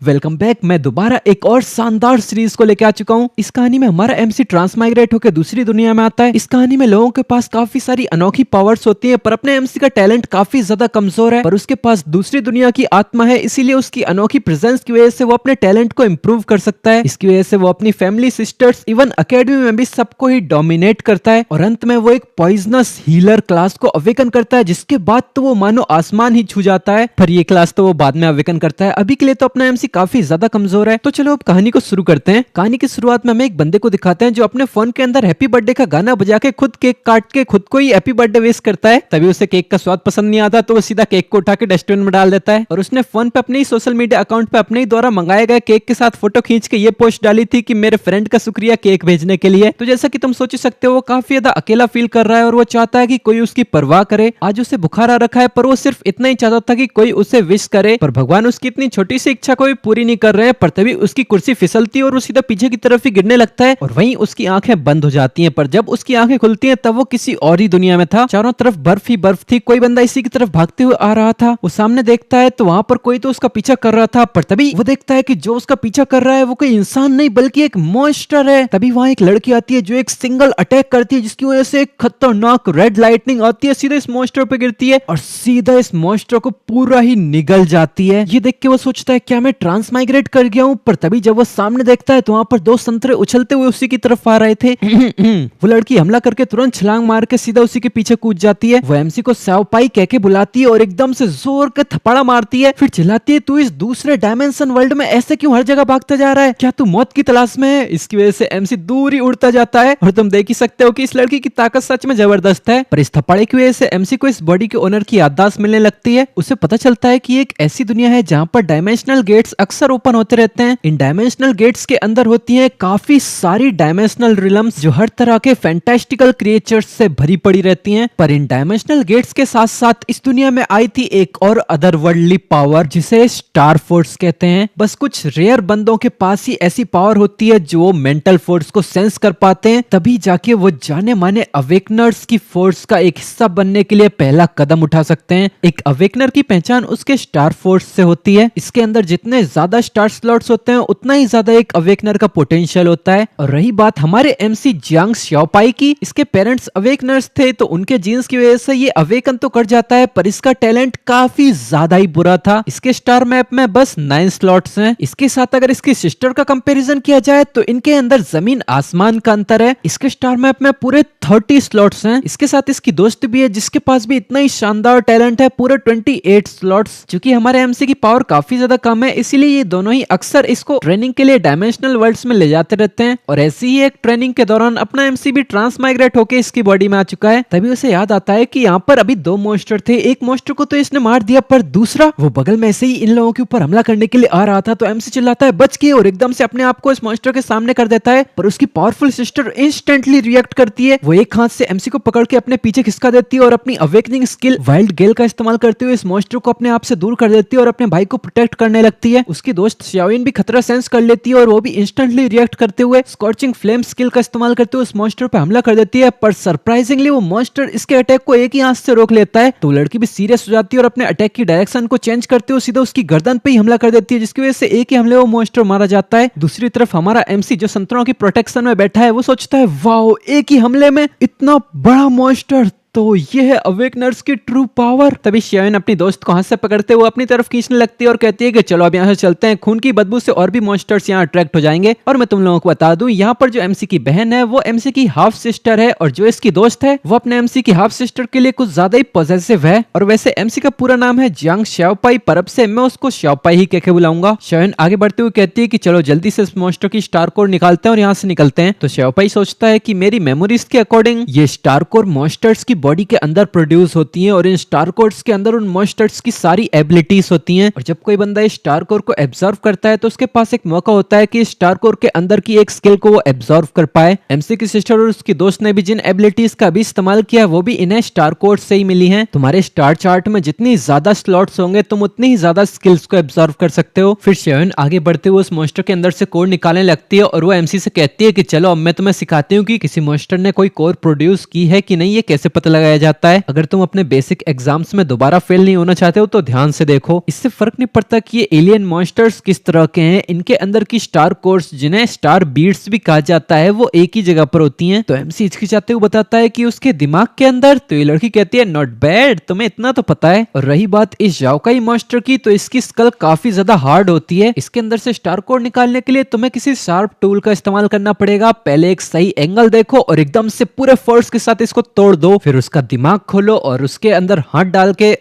Welcome back. मैं दोबारा एक और शानदार सीरीज को लेके आ चुका हूँ। इस कहानी में हमारा एमसी ट्रांसमाइग्रेट होकर दूसरी दुनिया में आता है। इस कहानी में लोगों के पास काफी सारी अनोखी पावर्स होती हैं, पर अपने एमसी का टैलेंट काफी ज्यादा कमजोर है। पर उसके पास दूसरी दुनिया की आत्मा है, इसीलिए उसकी अनोखी प्रेजेंस की वजह से वो अपने टैलेंट को इम्प्रूव कर सकता है। इसकी वजह से वो अपनी फैमिली, सिस्टर्स, इवन अकेडमी में भी सबको ही डोमिनेट करता है। और अंत में वो एक पॉइजनस हीलर क्लास को अवेकन करता है, जिसके बाद तो वो मानो आसमान ही छू जाता है। पर ये क्लास तो वो बाद में अवेकन करता है। अभी के लिए तो अपना एमसी काफी ज्यादा कमजोर है। तो चलो अब कहानी को शुरू करते हैं। कहानी की शुरुआत में हमें एक बंदे को दिखाते हैं जो अपने फोन के अंदर हैप्पी बर्थडे का गाना बजा के खुद केक काट के खुद को ही हैप्पी बर्थडे विश करता है। तभी उसे केक का स्वाद पसंद नहीं आता, तो वो सीधा केक को उठा के डस्टबिन में डाल देता है। और उसने फोन पे अपने ही सोशल मीडिया अकाउंट पे अपने ही द्वारा मंगाए गए केक के साथ फोटो खींच के ये पोस्ट डाली थी कि मेरे फ्रेंड का शुक्रिया केक भेजने के लिए। तो जैसा कि तुम सोच सकते हो, वो काफी ज्यादा अकेला फील कर रहा है और वो चाहता है कि कोई उसकी परवाह करे। आज उसे बुखार आ रखा है, पर वो सिर्फ इतना ही चाहता था कि कोई उसे विश करे। पर भगवान उसकी इतनी छोटी सी इच्छा को भी पूरी नहीं कर रहे हैं। पर तभी उसकी कुर्सी फिसलती है और वो सीधा पीछे की तरफ ही गिरने लगता है और वहीं उसकी आंखें बंद हो जाती हैं। पर जब उसकी आंखें खुलती हैं तब वो किसी और ही दुनिया में था। चारों तरफ बर्फ ही बर्फ थी। कोई बंदा इसी की तरफ भागते हुए आ रहा था। वो सामने देखता है तो वहां पर कोई तो उसका पीछा कर रहा था। पर तभी वो देखता है कि जो उसका पीछा कर रहा है वो कोई इंसान नहीं बल्कि एक मॉन्स्टर है। तभी वहां एक लड़की आती है जो एक सिंगल अटैक करती है, जिसकी वजह से एक खतरनाक रेड लाइटनिंग आती है, सीधा इस मॉन्स्टर पे गिरती है और सीधा इस मॉन्स्टर को पूरा ही निगल जाती है। ये देख के वो सोचता है क्या मैं ट्रांसमाइग्रेट कर गया हूँ। पर तभी जब वो सामने देखता है तो वहां पर दो संतरे उछलते हुए उसी की तरफ आ रहे थे। वो लड़की हमला करके तुरंत छलांग मार के सीधा उसी के पीछे कूद जाती है। वो एमसी को सैवपाई कह के बुलाती है और एकदम से जोर के थप्पड़ा मारती है। फिर चिल्लाती है, तू इस दूसरे डायमेंशन वर्ल्ड में ऐसे क्यों हर जगह भागता जा रहा है? क्या तू मौत की तलाश में है? इसकी वजह से एमसी दूर ही उड़ता जाता है और तुम देख ही सकते हो कि इस लड़की की ताकत सच में जबरदस्त है। पर इस थप्पड़े की वजह से एमसी को इस बॉडी के ओनर की याददाश्त मिलने लगती है। उसे पता चलता है कि एक ऐसी दुनिया है जहाँ पर डायमेंशनल गेट्स अक्सर ओपन होते रहते हैं। इन डायमेंशनल गेट्स के अंदर होती हैं काफी सारी डायमेंशनल रिलम्स जो हर तरह के फैंटास्टिकल क्रिएचर्स से भरी पड़ी रहती हैं। पर इन डायमेंशनल गेट्स के साथ साथ इस दुनिया में आई थी एक और अदरवर्ल्डली पावर जिसे स्टार फोर्स कहते हैं। बस कुछ रेयर बंदों के पास ही ऐसी पावर होती है जो मेंटल फोर्स को सेंस कर पाते हैं। तभी जाके वो जाने माने अवेकनर्स की फोर्स का एक हिस्सा बनने के लिए पहला कदम उठा सकते हैं। एक अवेकनर की पहचान उसके स्टार फोर्स से होती है। इसके अंदर जितने ज्यादा स्टार स्लॉट्स होते हैं उतना ही ज्यादा एक अवेकनर का पोटेंशियल होता है। और रही बात हमारे एमसी जियांग श्याओपाई की, इसके पेरेंट्स अवेकनर्स थे तो उनके जीन्स की वजह से ये अवेकन तो कर जाता है, पर इसका टैलेंट काफी ज्यादा ही बुरा था। इसके स्टार मैप में बस 9 स्लॉट्स हैं। इसके साथ अगर इसकी सिस्टर का कंपैरिजन किया जाए तो इनके अंदर जमीन आसमान का अंतर है। इसके स्टार मैप में पूरे 30 स्लॉट्स हैं। इसके साथ इसकी दोस्त भी है जिसके पास भी इतना ही शानदार टैलेंट है, पूरे 28 स्लॉट्स। क्योंकि हमारे एमसी की पावर काफी ज्यादा कम है, इसीलिए ये दोनों ही अक्सर इसको ट्रेनिंग के लिए डायमेंशनल वर्ल्ड्स में ले जाते रहते हैं। और ऐसी ही एक ट्रेनिंग के दौरान अपना एमसी भी ट्रांसमाइग्रेट होकर इसकी बॉडी में आ चुका है। तभी उसे याद आता है कि यहाँ पर अभी 2 मॉन्स्टर थे। एक मॉन्स्टर को तो इसने मार दिया, पर दूसरा वो बगल में ऐसे ही इन लोगों के ऊपर हमला करने के लिए आ रहा था। तो एमसी चिल्लाता है बच के, और एकदम से अपने आप को इस मॉन्स्टर के सामने कर देता है। पर उसकी पावरफुल सिस्टर इंस्टेंटली रिएक्ट करती है। वो एक हाथ से एमसी को पकड़ के अपने पीछे खिसका देती है और अपनी अवेकनिंग स्किल वाइल्ड गेल का इस्तेमाल करते हुए इस मॉन्स्टर को अपने आप से दूर कर देती है और अपने भाई को प्रोटेक्ट करने लगती है। उसकी दोस्त शाओइन भी खतरा सेंस कर लेती है और वो भी इंस्टेंटली रिएक्ट करते हुए स्कॉर्चिंग फ्लेम स्किल का इस्तेमाल करते हुए उस मॉन्स्टर पर हमला कर देती है। पर सरप्राइजिंगली वो मॉन्स्टर इसके अटैक को एक ही हाथ से रोक लेता है। तो लड़की भी सीरियस हो जाती है और अपने अटैक की डायरेक्शन को चेंज करते हुए सीधा उसकी गर्दन पे ही हमला कर देती है, जिसकी वजह से एक ही हमले वो मॉन्स्टर मारा जाता है। दूसरी तरफ हमारा एमसी जो संतरों की प्रोटेक्शन में बैठा है वो सोचता है वाओ, एक ही हमले में इतना बड़ा मॉन्स्टर, तो ये है अवेकनर्स की ट्रू पावर। तभी शाओइन अपनी दोस्त को हाथ से पकड़ते हुए अपनी तरफ खींचने लगती है और कहती है कि चलो अब यहाँ से चलते हैं, खून की बदबू से और भी मॉन्स्टर्स यहाँ अट्रैक्ट हो जाएंगे। और मैं तुम लोगों को बता दूं, यहाँ पर जो एमसी की बहन है वो एमसी की हाफ सिस्टर है और जो इसकी दोस्त है वो अपने एमसी की हाफ सिस्टर के लिए कुछ ज्यादा ही पॉजेसिव है। और वैसे एमसी का पूरा नाम है जियांग श्याओपाई, पर अब से मैं उसको श्याओपाई ही कह के बुलाऊंगा। शाओइन आगे बढ़ते हुए कहती है कि चलो जल्दी से इस मॉन्स्टर की स्टार कोर निकालते हैं और यहाँ से निकलते हैं। तो श्याओपाई सोचता है कि मेरी मेमोरीज के अकॉर्डिंग ये स्टार कोर मॉन्स्टर्स की बॉडी के अंदर प्रोड्यूस होती हैं और इन स्टार कोर्स के अंदर उन मॉन्स्टर्स की सारी एबिलिटीज होती हैं। और जब कोई बंदा इस स्टार कोर को एब्जॉर्व करता है तो उसके पास एक मौका होता है कि इस स्टार कोर के अंदर की एक स्किल को वो एब्जॉर्व कर पाए। एमसी की सिस्टर और उसकी दोस्त ने भी जिन एबिलिटीज का भी इस्तेमाल किया वो भी इन्हें स्टार कोर से ही मिली हैं। तुम्हारे स्टार चार्ट में जितनी ज्यादा स्लॉट्स होंगे तुम उतनी ही ज्यादा स्किल्स को एब्जॉर्व कर सकते हो। फिर शाओइन आगे बढ़ते हुए उस मॉन्स्टर के अंदर से कोर निकालने लगती है और वो एमसी से कहती है कि चलो अब मैं तुम्हें सिखाती हूँ कि किसी मॉन्स्टर ने कोई कोर प्रोड्यूस की है कि नहीं, ये कैसे पता लगाया जाता है। अगर तुम अपने बेसिक एग्जाम्स में दोबारा फेल नहीं होना चाहते हो तो ध्यान से देखो। इससे फर्क नहीं पड़ता कि ये एलियन मॉन्स्टर्स किस तरह के हैं, इनके अंदर की स्टार कोर्स जिन्हें स्टार बीट्स भी कहा जाता है वो एक ही जगह पर होती हैं। तो एमसी हिचकिचाते हुए बताता है कि उसके दिमाग के अंदर, तो ये लड़की कहती है नॉट बैड, तुम्हें इतना तो पता है। और रही बात इस याओकाई मॉन्स्टर की, तो इसकी स्कल काफी ज्यादा हार्ड होती है। इसके अंदर से स्टार कोर निकालने के लिए तुम्हें किसी शार्प टूल का इस्तेमाल करना पड़ेगा। पहले एक सही एंगल देखो और एकदम से पूरे फोर्स के साथ इसको तोड़ दो, फिर उसका दिमाग खोलो और उसके अंदर हाथ डाल के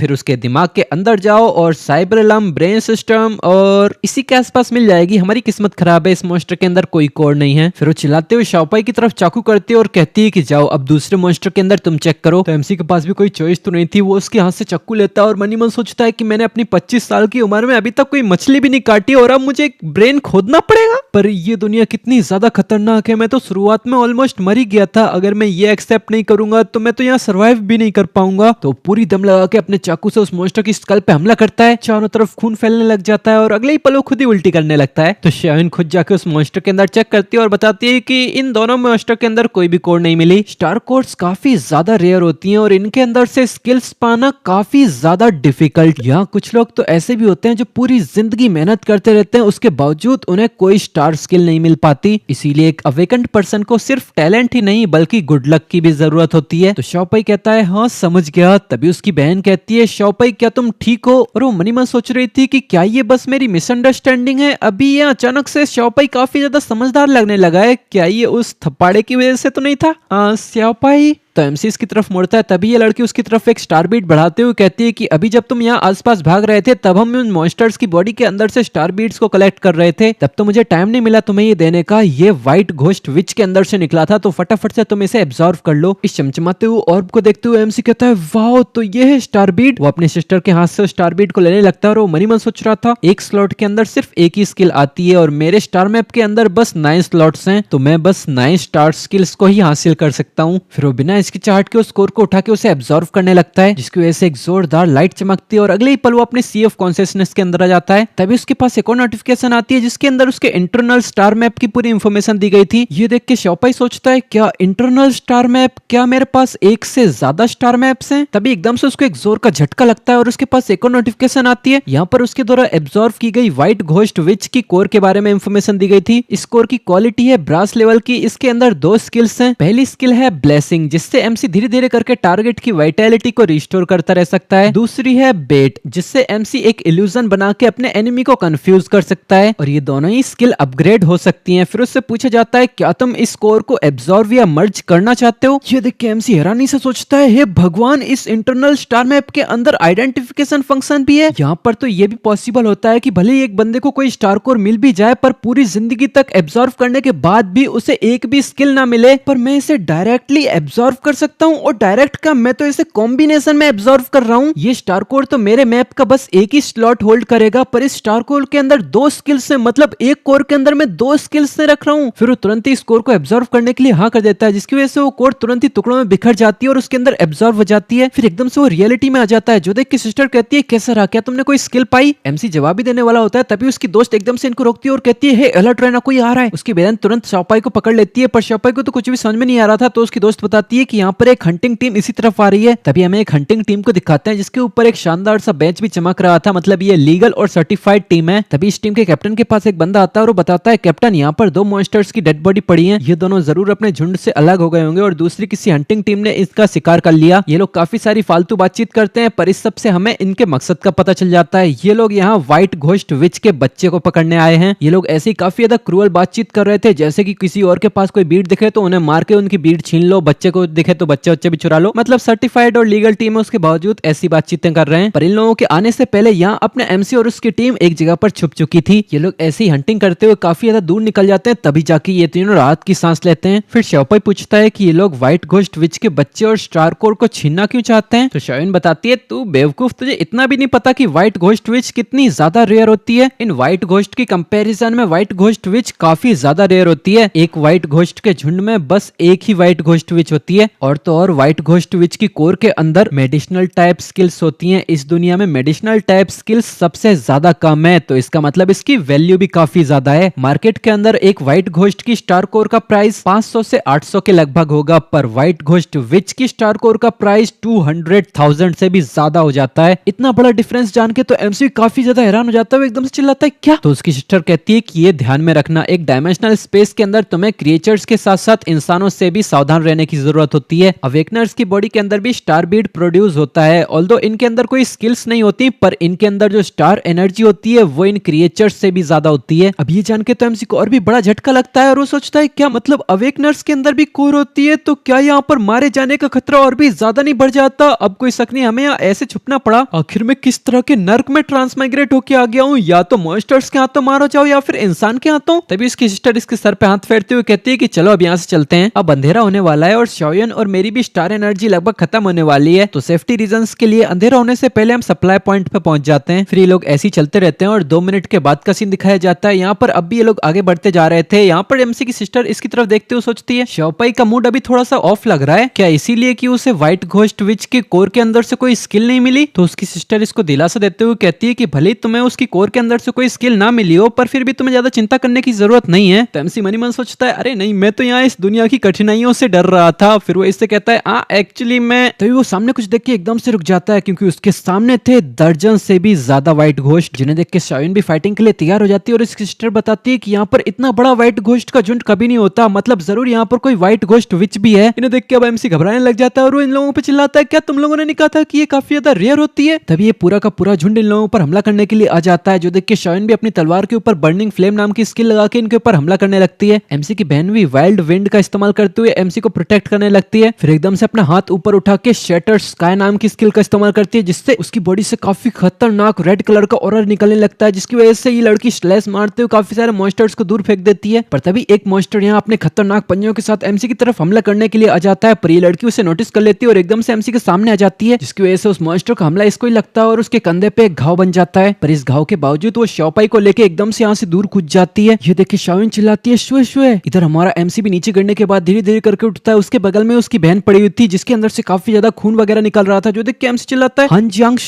फिर उसके दिमाग के अंदर जाओ और साइबरलम, ब्रेन सिस्टम और इसी के आसपास मिल जाएगी। हमारी किस्मत खराब है, इस मॉन्स्टर के अंदर कोई कोर नहीं है। फिर वो चिल्लाते हुए शाओपाई की तरफ चाकू करती है और कहती है कि जाओ अब दूसरे मॉन्स्टर के अंदर तुम चेक करो। तो एमसी के पास भी कोई चॉइस तो नहीं थी, वो उसके हाथ से चाकू लेता है और मनी मन सोचता है कि मैंने अपनी 25 साल की उम्र में अभी तक कोई मछली भी नहीं काटी और अब मुझे एक ब्रेन खोदना पड़ेगा। पर ये दुनिया कितनी ज्यादा खतरनाक है, मैं तो शुरुआत में ऑलमोस्ट मर ही गया था। अगर मैं ये एक्सेप्ट नहीं करूंगा तो मैं तो यहाँ सर्वाइव भी नहीं कर पाऊंगा। तो पूरी दम लगा के अपने चाकू से उस मॉन्स्टर की स्कल पे हमला करता है। चारों तरफ खून फैलने लग जाता है और अगले ही पलों खुद ही उल्टी करने लगता है। तो शाइन खुद जाके उस मॉन्स्टर के अंदर चेक करती है और बताती है कि इन दोनों मॉन्स्टर के अंदर कोई भी कोर नहीं मिली। स्टार कोर्स काफी ज्यादा रेयर होती हैं और इनके अंदर से स्किल्स पाना काफी ज्यादा डिफिकल्ट। यहाँ कुछ लोग तो ऐसे भी होते हैं जो पूरी जिंदगी मेहनत करते रहते हैं, उसके बावजूद उन्हें कोई स्टार स्किल नहीं मिल पाती। इसीलिए एक अवेकेंड पर्सन को सिर्फ टैलेंट ही नहीं बल्कि गुड लक की भी जरूरत होती है। तो शाओपाई कहता है हाँ समझ गया। तभी उसकी बहन कहती है शाओपाई क्या तुम ठीक हो? और वो मनी मन सोच रही थी कि क्या ये बस मेरी मिसअंडरस्टैंडिंग है। अभी ये अचानक से शाओपाई काफी ज्यादा समझदार लगने लगा है, क्या ये उस थप्पाड़े की वजह से तो नहीं था? शाओपाई तो एमसी इसकी तरफ मुड़ता है। तभी ये लड़की उसकी तरफ एक स्टार बीट बढ़ाते हुए कहती है कि अभी जब तुम यहाँ आसपास भाग रहे थे तब हम उन मॉन्स्टर्स की बॉडी के अंदर से स्टार बीट्स को कलेक्ट कर रहे थे, तब तो मुझे टाइम नहीं मिला तुम्हें ये देने का। ये व्हाइट घोस्ट विच के अंदर से निकला था, तो फटाफट से तुम इसे एब्जॉर्व कर लो। इस चमचमाते हुए ऑर्ब को देखते हुए एमसी कहता है वाओ तो ये है स्टार बीट। वो अपने सिस्टर के हाथ से स्टार बीट को लेने लगता है और वो मनी मन सोच रहा था एक स्लॉट के अंदर सिर्फ एक ही स्किल आती है और मेरे स्टार मैप के अंदर बस 9 स्लॉट्स हैं, तो मैं बस 9 स्टार स्किल्स को ही हासिल कर सकता हूँ। फिर वो बिना इसकी चाहत के उस कोर को उठा के उसे एब्जॉर्व करने लगता है, जिसकी वजह से एक जोरदार लाइट चमकती है और अगले ही पल वो अपने सी ऑफ कॉन्शियसनेस के अंदर आ जाता है। तभी उसके पास एक और नोटिफिकेशन आती है जिसके अंदर उसके इंटरनल स्टार मैप की पूरी इंफॉर्मेशन दी गई थी। ये देख के शाओपाई सोचता है क्या इंटरनल स्टार मैप, क्या मेरे पास एक से ज्यादा स्टार मैप्स हैं? तभी एकदम से उसको एक जोर का झटका लगता है और उसके पास एक और नोटिफिकेशन आती है। यहाँ पर उसके द्वारा एब्जॉर्व की गई व्हाइट घोस्ट विच की कोर के बारे में इंफॉर्मेशन दी गई थी। इस कोर की क्वालिटी है ब्रास लेवल की। इसके अंदर 2 स्किल्स हैं। पहली स्किल है ब्लेसिंग, जिससे एमसी धीरे धीरे करके टारगेट की वाइटैलिटी को रिस्टोर करता रह सकता है। दूसरी है बेट, जिससे एमसी एक इल्यूजन बना के अपने एनिमी को कंफ्यूज कर सकता है और ये दोनों ही स्किल अपग्रेड हो सकती हैं। फिर उससे पूछा जाता है क्या तुम इस कोर को एब्जॉर्व या मर्ज करना चाहते हो? ये देख के एमसी हैरानी से सोचता है हे भगवान, इस इंटरनल स्टार मैप के अंदर आइडेंटिफिकेशन फंक्शन भी है। यहाँ पर तो ये भी पॉसिबल होता है कि भले ही एक बंदे को कोई स्टार कोर मिल भी जाए पर पूरी जिंदगी तक एब्जॉर्व करने के बाद भी उसे एक भी स्किल ना मिले, पर मैं इसे डायरेक्टली एब्जॉर्व कर सकता हूँ। और डायरेक्ट का मैं तो इसे कॉम्बिनेशन में एब्जॉर्व कर रहा हूँ। ये स्टार कोर तो मेरे मैप का बस एक ही स्लॉट होल्ड करेगा, पर इस स्टार कोर के अंदर 2 स्किल्स है, मतलब एक कोर के अंदर मैं 2 स्किल्स से रख रहा हूँ। फिर वो तुरंत ही इस कोर को एब्जॉर्व करने के लिए हाँ कर देता है, जिसकी वजह से वो कोर तुरंत ही टुकड़ों में बिखर जाती है और उसके अंदर एब्जॉर्व हो जाती है। फिर एकदम से वो रियलिटी में आ जाता है। जो देख के सिस्टर कहती है कैसा रहा, क्या तुमने कोई स्किल पाई? एमसी जवाब भी देने वाला होता है, तभी उसकी दोस्त एकदम से इनको रोकती है और कहती है हे अलर्ट रहना, कोई आ रहा है। उसकी बहन तुरंत शाओपाई को पकड़ लेती है, पर शाओपाई को तो कुछ भी समझ में नहीं आ रहा था। तो उसकी दोस्त बताती है कि यहाँ पर एक हंटिंग टीम इसी तरफ आ रही है। तभी हमें एक हंटिंग टीम को दिखाते हैं जिसके ऊपर एक शानदार सा बेंच भी चमक रहा था, मतलब ये लीगल और सर्टिफाइड टीम है। तभी इस टीम के कैप्टन के पास एक बंदा आता है और वो बताता है कैप्टन यहाँ पर 2 मॉन्स्टर्स की डेड बॉडी पड़ी है, ये दोनों जरूर अपने झुंड से अलग हो गए होंगे और दूसरी किसी हंटिंग टीम ने इसका शिकार कर लिया। ये लोग काफी सारी फालतू बातचीत करते हैं, पर इस सब से हमें इनके मकसद का पता चल जाता है। ये लोग यहाँ व्हाइट घोस्ट विच के बच्चे को पकड़ने आए हैं। ये लोग ऐसी काफी ज्यादा क्रूअल बातचीत कर रहे थे, जैसे कि किसी और के पास कोई बीट दिखे तो उन्हें मार के उनकी बीट छीन लो, बच्चे को दिखे तो बच्चे भी चुरा लो। मतलब सर्टिफाइड और लीगल टीम है, उसके बावजूद ऐसी बातचीतें कर रहे हैं। पर इन लोगों के आने से पहले यहाँ अपने एमसी और उसकी टीम एक जगह पर छुप चुकी थी। ये लोग ऐसी हंटिंग करते हुए काफी ज्यादा दूर निकल जाते हैं, तभी जाके ये तीनों राहत की सांस लेते हैं। फिर शाओपाई पूछता है कि ये लोग व्हाइट घोस्ट विच के बच्चे और स्टार कोर को छीनना क्यों चाहते हैं? तो शाइन बताती है तू बेवकूफ, तुझे इतना भी नहीं पता कि व्हाइट घोस्ट विच कितनी ज्यादा रेयर होती है। इन व्हाइट घोस्ट की कंपैरिजन में व्हाइट घोस्ट विच काफी ज्यादा रेयर होती है। एक व्हाइट घोस्ट के झुंड में बस एक ही व्हाइट घोस्ट विच होती है। और तो और व्हाइट घोस्ट विच की कोर के अंदर मेडिसिनल टाइप स्किल्स होती हैं। इस दुनिया में मेडिसिनल टाइप स्किल्स सबसे ज्यादा कम है, तो इसका मतलब इसकी वैल्यू भी काफी ज्यादा है। मार्केट के अंदर एक व्हाइट घोस्ट की स्टार कोर का प्राइस 500 से 800 के लगभग होगा, पर व्हाइट घोस्ट विच की स्टार कोर का प्राइस 200,000 से भी ज्यादा हो जाता है। इतना बड़ा डिफरेंस जान के तो एमसी काफी ज्यादा हैरान हो जाता है, एकदम से चिल्लाता है क्या। तो उसकी सिस्टर कहती है कि ये ध्यान में रखना, एक डायमेंशनल स्पेस के अंदर तुम्हें क्रिएचर्स के साथ साथ इंसानों से भी सावधान रहने की जरूरत होती है। अवेकनर्स की बॉडी के अंदर भी स्टार बीड प्रोड्यूस होता है, ऑल्दो इनके अंदर कोई स्किल्स नहीं होती, पर इनके अंदर जो स्टार एनर्जी होती है वो इन क्रिएचर्स से भी ज्यादा होती है। अब ये जान के तो एमसी को और भी बड़ा झटका लगता है और वो सोचता है क्या मतलब अवेकनर्स के अंदर भी कोर होती है, तो क्या यहाँ पर मारे जाने का खतरा और भी ज्यादा नहीं बढ़ जाता। अब कोई शक नहीं, हमें यहाँ ऐसे छुपना पड़ा। आखिर में किस तरह के नर्क में ट्रांसमाइग्रेट होके आ गया हूँ, या तो मॉन्स्टर्स के हाथों मारो जाओ या फिर इंसान के हाथों। तभी उसकी सिस्टर इसके सर पे हाथ फेरते हुए कहती है कि चलो अब यहाँ से चलते हैं, अब अंधेरा होने वाला है और शाओयन और मेरी भी स्टार एनर्जी लगभग खत्म होने वाली है, तो सेफ्टी रीजंस के लिए अंधेरा होने से पहले हम सप्लाई पॉइंट पे पहुंच जाते हैं। फिर ये लोग ऐसे ही चलते रहते हैं और 2 मिनट के बाद का सीन दिखाया जाता है। यहाँ पर अब भी ये लोग आगे बढ़ते जा रहे थे। यहाँ पर एमसी की सिस्टर इसकी तरफ देखते हुए सोचती है शाओपाई का मूड अभी थोड़ा सा ऑफ लग रहा है, क्या इसीलिए कि उसे व्हाइट घोस्ट विच के कोर के अंदर से कोई स्किल नहीं मिली। तो उसकी सिस्टर इसको दिलासा देते हुए कहती है कि भले तुम्हें उसकी कोर के अंदर से कोई स्किल ना मिली हो, पर फिर भी तुम्हें ज्यादा चिंता करने की जरूरत नहीं है। तो एमसी मनी मन सोचता है अरे नहीं, मैं तो यहाँ इस दुनिया की कठिनाइयों से डर रहा था। फिर वो इससे कहता है एक्चुअली मैं, तभी वो सामने कुछ देख के एकदम से रुक जाता है, क्योंकि उसके सामने थे दर्जन से भी ज्यादा व्हाइट घोस्ट, जिन्हें देख के शाओयन भी फाइटिंग के लिए तैयार हो जाती है। और इसकी सिस्टर बताती है कि यहाँ पर इतना बड़ा व्हाइट घोस्ट का झुंड कभी नहीं होता, मतलब जरूर यहाँ पर कोई व्हाइट घोस्ट विच भी है। इन्हें देख के अब एमसी घबराने लग जाता है और वो इन लोगों पे चिल्लाता है क्या तुम लोगों ने नहीं कहा था कि ये काफी ज्यादा रेयर होती है। तभी ये पूरा का पूरा झुंड इन लोगों पर हमला करने के लिए आ जाता है, जो देख के शाओयन भी अपनी तलवार के ऊपर बर्निंग फ्लेम नाम की स्किल लगा के इनके ऊपर हमला करने लगती है। एमसी की बहन भी वाइल्ड विंड का इस्तेमाल करते हुए एमसी को प्रोटेक्ट करने लगती है। फिर एकदम से अपना हाथ ऊपर उठा के शैटर स्काई नाम की स्किल का इस्तेमाल करती है, जिससे उसकी बॉडी से काफी खतरनाक रेड कलर का ऑरा निकलने लगता है, जिसकी वजह से ये लड़की स्लैश मारते हुए काफी सारे मॉन्स्टर्स को दूर फेंक देती है। पर तभी एक मॉन्स्टर यहाँ अपने खतरनाक पंजों के साथ एमसी की तरफ हमला करने के लिए आ जाता है, पर ये लड़की उसे नोटिस कर लेती है और एकदम से एमसी के सामने आ जाती है, जिसकी वजह से उस मॉन्स्टर का हमला इसको ही लगता है और उसके कंधे पे एक घाव बन जाता है। पर इस घाव के बावजूद वो शाओपाई को लेके एकदम से यहाँ से दूर कूद जाती है। ये देखे शाओयन चिल्लाती है शुए शुए। इधर हमारा एमसी भी नीचे गिरने के बाद धीरे धीरे करके उठता है। उसके बगल में उसकी बहन पड़ी हुई थी, जिसके अंदर से काफी ज्यादा खून वगैरह निकल रहा था, जो देख के एमसी चिल्लाता है हान जियांग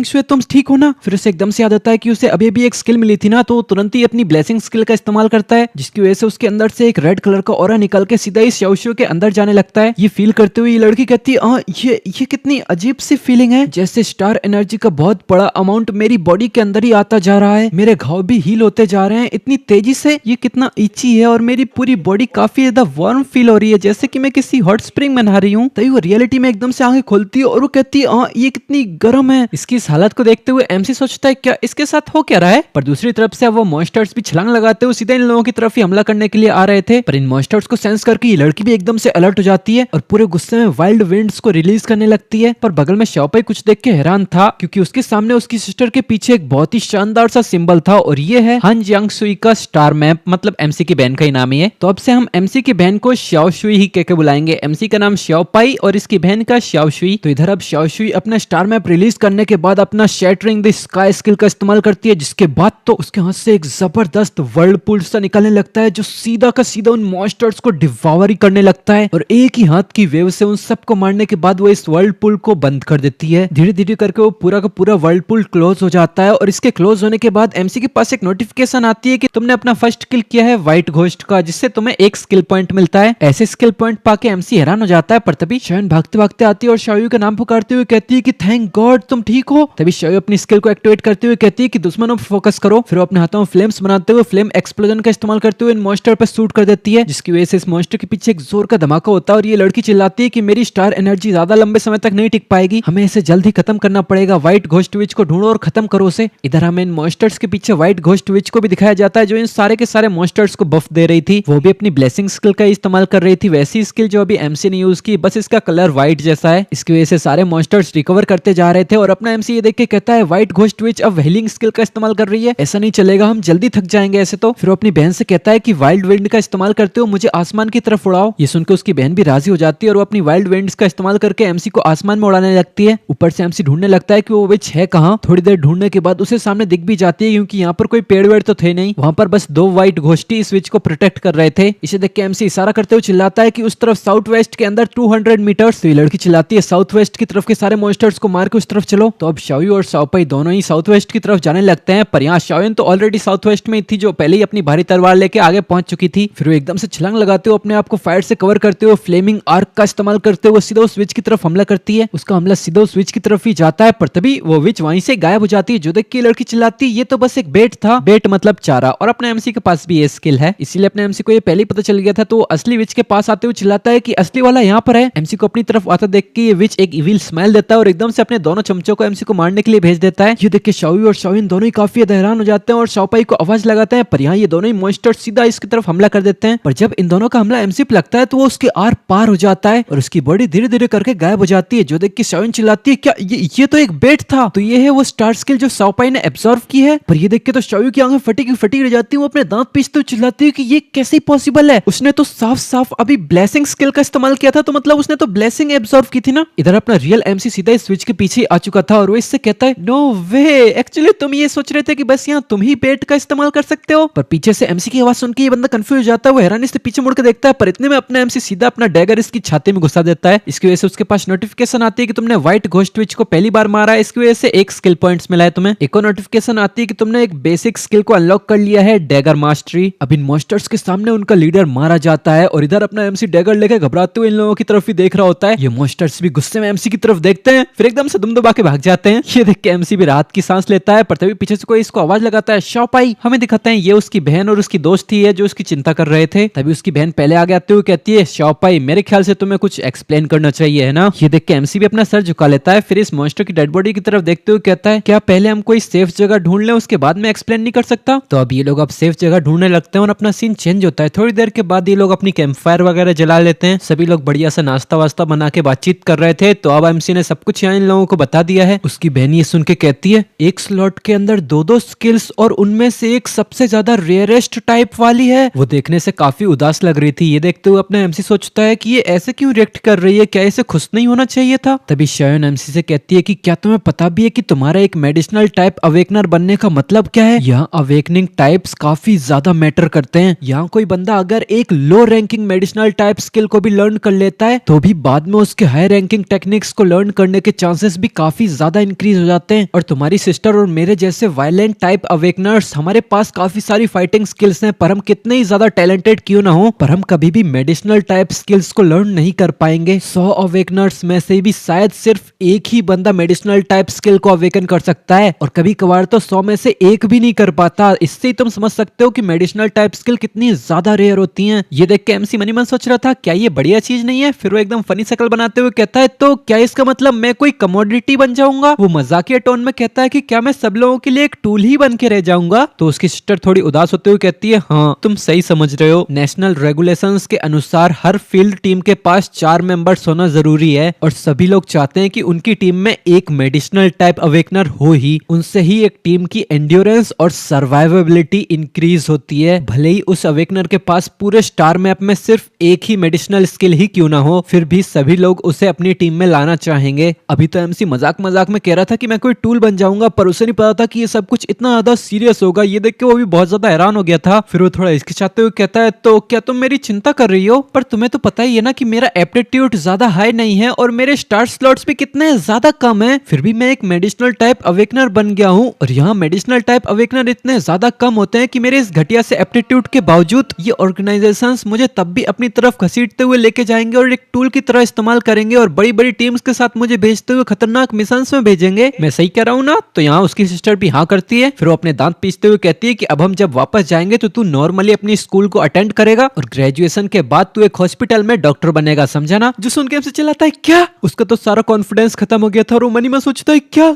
शुए तुम ठीक हो ना। फिर उसे एकदम से याद आता है कि उसे अभी भी एक स्किल मिली थी ना, तो तुरंत ही अपनी ब्लेसिंग स्किल का इस्तेमाल करता है, जिसकी वजह से उसके अंदर से एक रेड कलर का ऑरा निकल के सीधा इस शाओशुए के अंदर जाने लगता है। ये फील करते हुए ये लड़की कहती है ये कितनी अजीब सी फीलिंग है, जैसे स्टार एनर्जी का बहुत बड़ा अमाउंट मेरी बॉडी के अंदर ही आता जा रहा है, मेरे घाव भी हील होते जा रहे हैं इतनी तेजी से, ये कितना इची है और मेरी पूरी बॉडी काफी ज्यादा वार्म फील हो रही है, जैसे कि मैं किसी हॉट स्प्रिंग में नहा रही हूँ। तभी वो रियलिटी में एकदम से आंखें खोलती है और वो कहती है ये कितनी गर्म है। इसकी इस हालत को देखते हुए एमसी सोचता है क्या इसके साथ हो क्या रहा है। पर दूसरी तरफ से वो मॉन्स्टर्स भी छलांग लगाते हुए सीधे इन लोगों की तरफ ही हमला करने के लिए आ रहे थे, पर इन मॉन्स्टर्स को सेंस करके ये लड़की भी एकदम से अलर्ट हो जाती है और पूरे गुस्से में वाइल्ड विंड्स को रिलीज करने लगती है। पर बगल में शाओपाई कुछ देख के हैरान था, क्योंकि उसके सामने उसकी सिस्टर के पीछे एक बहुत ही शानदार सा सिंबल था और ये है हान जियांगसुई का स्टार मैप, मतलब एमसी की बहन का ही नाम ही है। तो अब से हम एमसी की बहन को शाओशुई ही कहकर बुलाएंगे। एमसी का नाम शाओपाई और इसकी बहन का शाओशुई। तो इधर अब शाओशुई अपना स्टार मैप रिलीज करने के बाद अपना शैटरिंग द स्काई स्किल का इस्तेमाल करती है, जिसके बाद तो उसके हाथ से एक जबरदस्त वर्लपूल सा निकलने लगता है, जो सीधा का सीधा उन मॉन्स्टर्स को डिवावर ही करने लगता है और एक ही हाथ की वेव से उन सबको मारने के बाद वो इस वर्लपूल को बंद कर देती है। धीरे धीरे करके वो पूरा का पूरा वर्लपूल क्लोज हो जाता है और इसके क्लोज होने के बाद एमसी के पास एक नोटिफिकेशन आती है कि तुमने अपना फर्स्ट किल किया है व्हाइट घोस्ट का, जिससे तुम्हें एक स्किल पॉइंट मिलता है। ऐसे स्किल पॉइंट पाके एमसी हैरान हो जाता है, पर तभी शाओयन भागते भागते आती है और शाओयू का नाम पुकारते हुए कहती है कि थैंक गॉड तुम ठीक हो। तभी शाओयू अपनी स्किल को एक्टिवेट करते हुए कहती है कि दुश्मनों पर फोकस करो। फिर वो अपने हाथों में फ्लेम्स बनाते हुए फ्लेम एक्सप्लोजन का इस्तेमाल करते हुए इन मॉन्स्टर पर शूट कर देती है, जिसकी वजह से इस मॉन्स्टर के पीछे एक जोर का धमाका होता है और ये लड़की चिल्लाती है कि मेरी स्टार एनर्जी ज्यादा लंबे समय तक नहीं टिक पाएगी, हमें इसे जल्द ही खत्म करना पड़ेगा, व्हाइट घोस्ट विच को ढूंढो और खत्म करो उसे। इधर हमें इन मॉन्स्टर्स के पीछे व्हाइट घोस्ट विच को भी दिखाया जाता है, जो इन सारे के सारे मॉन्स्टर्स को बफ दे रही थी। वो भी अपनी ब्लेसिंग स्किल का इस्तेमाल कर रही थी, वैसी स्किल जो अभी एमसी ने यूज की, बस इसका कलर व्हाइट जैसा है। इसकी वजह से सारे मॉन्स्टर्स रिकवर करते जा रहे थे और अपना एमसी ये देख के कहता है व्हाइट घोस्ट विच अब हीलिंग स्किल का इस्तेमाल कर रही है, ऐसा नहीं चलेगा, हम जल्दी थक जाएंगे ऐसे तो। फिर वो अपनी बहन से कहता है कि वाइल्ड विंड का इस्तेमाल करते हो मुझे आसमान की तरफ उड़ाओ। ये सुनकर उसकी बहन भी राजी हो जाती है और वो अपनी वाइल्ड विंड्स का इस्तेमाल करके एमसी को आसमान में उड़ाने लगती है। ऊपर से एमसी ढूंढने लगता है कि वो विच है कहाँ। थोड़ी देर ढूंढने के बाद उसे सामने दिख भी जाती है, क्योंकि यहाँ पर कोई पेड़ वेड़ तो थे नहीं, वहां पर बस 2 व्हाइट घोस्टी इस विच को प्रोटेक्ट कर रहे थे। इसे देख के एमसी इशारा करते हुए चिल्लाता है कि उस तरफ साउथ वेस्ट के अंदर 200 मीटर्स। तो ये लड़की चिल्लाती है साउथ वेस्ट की तरफ के सारे मॉन्स्टर्स को मार के उस तरफ चलो। तो अब शाओयू और शाओपाई दोनों ही साउथ वेस्ट की तरफ जाने लगते हैं, पर यहाँ शाओयन तो ऑलरेडी साउथ वेस्ट में थी, जो पहले ही अपनी भारी तलवार लेके आगे पहुंच चुकी थी। फिर वो एकदम से छलांग लगाते हुए अपने आप को फायर से कवर करते हुए फ्लेमिंग आर्क का इस्तेमाल करते हुए सीधा उस विच की तरफ हमला करती है। उसका हमला सीधा उस विच की तरफ ही जाता है, पर तभी वो विच वहीं से गायब हो जाती है। जो देख के लड़की चिल्लाती है ये तो बस एक बेट था। बेट मतलब चारा, और अपने एमसी के पास भी ये स्किल है, इसीलिए अपने एमसी को ये पहले ही पता चल गया था। तो असली विच के पास आते हुए चिल्लाता है कि असली वाला यहाँ पर है। एमसी को अपनी तरफ आता देख के ये विच एक इविल स्माइल देता है और एकदम से अपने दोनों चमचों को एमसी को मारने के लिए भेज देता है। ये देख के शाओयू और शाओयन दोनों ही काफी हैरान हो जाते हैं और शाओपाई को आवाज लगाते हैं, पर यहाँ ये दोनों ही मॉन्स्टर सीधा इसकी तरफ हमला कर देते हैं। पर जब इन दोनों का हमला एमसी पे लगता है तो वो उसके आर पार हो जाता है और उसकी बॉडी धीरे धीरे करके गायब हो जाती है। जो देख के शाओयन चिल्लाती है क्या ये तो एक बेट था। तो ये है वो स्टार स्किल जो शाओपाई ने एब्जॉर्व की है। पर ये देख के तो शाओयू की आंखें फटी रह जाती है। वो अपने दांत पीसते हुए चिल्लाती है कि ये कैसे पॉसिबल है। उसने तो साफ साफ अभी ब्लेसिंग स्किल का इस्तेमाल किया था, तो मतलब उसने तो ब्लेसिंग एब्जॉर्व की थी ना। इधर अपना रियल एमसी सीधा इस स्विच के पीछे आ चुका था और वो इससे कहता है नो वे, एक्चुअली तुम ये सोच रहे थे कि बस यहाँ तुम ही बेट का इस्तेमाल कर सकते हो। पर पीछे से एमसी की आवाज सुन के ये बंदा कंफ्यूज हो जाता है। वो हैरानी से पीछे मुड़ के देखता है, पर इतने में अपना एमसी सीधा अपना डैगर इसकी छाती में घुसा देता है। इसकी वजह से उसके पास नोटिफिकेशन आती है कि तुमने व्हाइट घोस्ट विच को पहली बार मारा है, इसकी वजह से 1 स्किल पॉइंट्स मिला है तुम्हें। एक और नोटिफिकेशन आती है कि तुमने एक बेसिक स्किल को अनलॉक कर लिया है, डैगर मास्टरी। अब इन मॉन्स्टर्स के सामने उनका लीडर मारा जाता है और इधर अपना एमसी डैगर लेकर घबराते हुए इन लोगों की तरफ ही देख रहा होता है। ये मॉन्स्टर्स भी गुस्से में एमसी की तरफ देखते हैं, फिर एकदम से दुम दबा के भाग जाते हैं। ये देख के एमसी भी राहत की सांस लेता है, पर तभी पीछे से कोई इसको आवाज लगाता है शाओपाई। हमें दिखाते हैं ये उसकी बहन और उसकी दोस्त ही है जो उसकी चिंता कर रहे थे। तभी उसकी बहन पहले आगे आते हुए कहती है शाओपाई मेरे ख्याल से तुम्हें कुछ एक्सप्लेन करना चाहिए है ना। ये देख के एमसी भी अपना सर झुका लेता है, फिर इस मॉन्स्टर की डेड बॉडी की तरफ देखते हुए कहता है क्या पहले हम कोई सेफ जगह ढूंढ लें, उसके बाद में एक्सप्लेन नहीं कर सकता। तो अब ये लोग अब सेफ जगह ढूंढने लगते हैं और अपना सीन चेंज होता है। थोड़ी देर के बाद ये लोग अपनी कैंप फायर वगैरह जला लेते हैं। सभी लोग बढ़िया सा नाश्ता वास्ता बना के बातचीत कर रहे थे। तो अब एमसी ने सब कुछ यहाँ इन लोगों को बता दिया है। उसकी बहन ये सुन के कहती है एक स्लॉट के अंदर 2-2 स्किल्स और उनमें से एक सबसे ज्यादा रेयरेस्ट टाइप वाली है। वो देखने से काफी उदास लग रही थी। ये देखते हुए अपना एमसी सोचता है कि ये ऐसे क्यों रिएक्ट कर रही है, क्या इसे खुश नहीं होना चाहिए था। तभी शायोन एमसी से कहती है कि क्या तुम्हें पता भी है कि तुम्हारा एक मेडिसिनल टाइप अवेकनर बनने का मतलब क्या है। यहाँ अवेकनिंग टाइप्स काफी ज्यादा मैटर करते हैं। यहाँ कोई बंदा अगर एक लो रैंकिंग मेडिसिनल टाइप स्किल को भी लर्न कर लेता है तो भी बाद में उसके हाई रैंकिंग टेक्निक्स को लर्न करने के चांसेस भी काफी ज्यादा इंक्रीज हो जाते हैं। और तुम्हारी सिस्टर और मेरे जैसे वायलेंट टाइप अवेकनर्स, हमारे पास काफी सारी फाइटिंग स्किल्स हैं, पर हम कितने ही ज्यादा टैलेंटेड क्यों ना हो, पर हम कभी भी मेडिसिनल टाइप स्किल्स को लर्न नहीं कर पाएंगे। 100 अवेकनर्स में से भी शायद सिर्फ एक ही बंदा मेडिसिनल टाइप स्किल को अवेकन कर सकता है, और कभी कभार तो 100 में से एक भी नहीं कर पाता। इससे ही तुम समझ सकते हो कि मेडिसिनल टाइप स्किल कितनी ज्यादा रेयर होती हैं। ये देख के एमसी मनी मन सोच रहा था क्या ये बढ़िया चीज नहीं है। फिर वो एकदम फनी शक्ल बनाते हुए कहता है तो क्या इसका मतलब मैं कोई कमोडिटी बन जाऊंगा। वो मजाकिया टोन में कहता है कि क्या मैं सब लोगों के लिए एक टूल ही बन के रह जाऊंगा। तो उसकी सिस्टर थोड़ी उदास होते हुए कहती है हाँ तुम सही समझ रहे हो, नेशनल रेगुलेशंस के अनुसार हर फील्ड टीम के पास 4 मेंबर्स होना जरूरी है और सभी लोग चाहते हैं कि उनकी टीम में एक मेडिसिनल टाइप अवेकनर हो ही। उनसे ही एक टीम की एंड्योरेंस और सर्वाइवेबिलिटी इंक्रीज होती है। भले ही उस अवेकनर के पास पूरे स्टार मैप में सिर्फ एक ही मेडिसिनल स्किल ही क्यों ना हो, फिर भी सभी लोग उसे अपनी टीम में लाना चाहेंगे। अभी तो एमसी मजाक मजाक में कह रहा था कि मैं कोई टूल बन जाऊंगा, पर उसे नहीं पता था कि ये सब कुछ इतना ज्यादा सीरियस होगा। ये देख के वो भी बहुत ज्यादा हैरान हो गया था। फिर वो थोड़ा हिचकिचाते हुए कहता है तो क्या तुम मेरी चिंता कर रही हो, पर तुम्हें तो पता ही है ना कि मेरा एप्टीट्यूड ज्यादा हाई नहीं है और मेरे स्टार स्लॉट्स भी कितने ज्यादा कम है। फिर भी मैं एक मेडिसिनल टाइप अवेकनर बन गया हूँ और यहाँ मेडिसिनल टाइप अवेकनर इतने ज्यादा कम होते हैं कि मेरे इस घटिया से एप्टीट्यूड के बावजूद ये ऑर्गेनाइजेशंस मुझे तब भी अपनी तरफ घसीटते हुए लेके जाएंगे और एक टूल की तरह इस्तेमाल करेंगे और बड़ी बड़ी टीम्स के साथ मुझे भेजते हुए खतरनाक मिशंस में भेजेंगे। मैं सही कह रहा हूँ ना। तो यहाँ उसकी सिस्टर भी हाँ करती है। फिर वो अपने दांत पीसते हुए कहती है कि अब हम जब वापस जाएंगे तो तू नॉर्मली अपनी स्कूल को अटेंड करेगा और ग्रेजुएशन के बाद तू एक हॉस्पिटल में डॉक्टर बनेगा, समझा ना। जो सुन के हमसे चिल्लाता है क्या, उसका तो सारा कॉन्फिडेंस खत्म हो गया था और वो मनी में सोचता है क्या